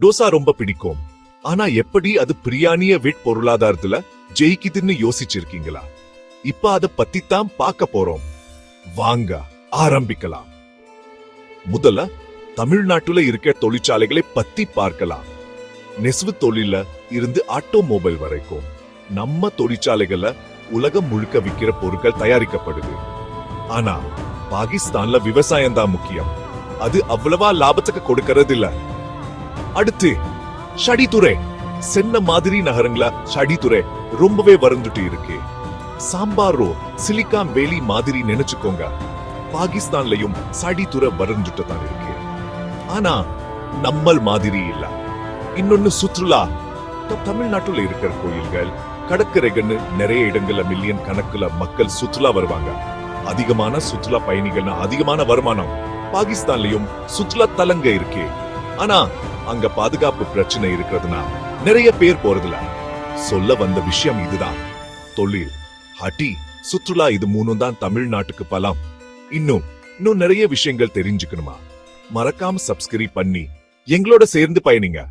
டோசா ரொம்ப பிடிக்கும். ஆனா எப்படி அது பிரியாணிய விட் பொருளாதாரத்துல ஜெயிக்குதுன்னு யோசிச்சிருக்கீங்களா? இப்ப அத பத்தித்தான் பார்க்க போறோம். வாங்க ஆரம்பிக்கலாம். முதல்ல தமிழ்நாட்டுல இருக்க தொழிற்சாலைகளை பத்தி பார்க்கலாம். நெசவு தொழில இருந்து ஆட்டோமொபைல் வரைக்கும் நம்ம தொழிற்சாலைகள்ல உலகம் முழுக்க விக்கிற பொருட்கள் தயாரிக்கப்படுது. ஆனா பாகிஸ்தான்ல விவசாயம் தான் முக்கியம். அது அவ்வளவா லாபத்துக்கு கொடுக்கறது இல்ல. அடுத்து ஷடித்துறை. சென்ன மாதிரி நகரங்கள ஷடித்துறை ரொம்பவே வறந்துட்டு இருக்கு. சாம்பாரோ சிலிகான் வேலி மாதிரி நினைச்சுக்கோங்க. பாகிஸ்தான்லயும் ஷடித்துறை வறந்துட்டு தான் இருக்கு. ஆனா நம்மள் மாதிரி இல்ல. இன்னொன்னு சுற்றுலா. தமிழ்நாட்டுல இருக்கிற கோயில்கள், கடற்கரைகள்னு நிறைய இடங்கள்ல மில்லியன் கணக்குல மக்கள் சுற்றுலா வருவாங்க. அதிகமான சுற்றுலா பயணிகள்னா அதிகமான வருமானம். பாகிஸ்தான்லயும் சுற்றுலா தலங்க இருக்கு. ஆனா அங்க பாதுகாப்பு பிரச்சனை இருக்கிறதுனா நிறைய பேர் போறதில்ல. சொல்ல வந்த விஷயம் இதுதான். தொழில், ஹட்டி, சுற்றுலா இது மூணும் தான் தமிழ்நாட்டுக்கு பலம். இன்னும் நிறைய விஷயங்கள் தெரிஞ்சுக்கணுமா? மறக்காம சப்ஸ்கிரைப் பண்ணி எங்களோட சேர்ந்து பயணிங்க.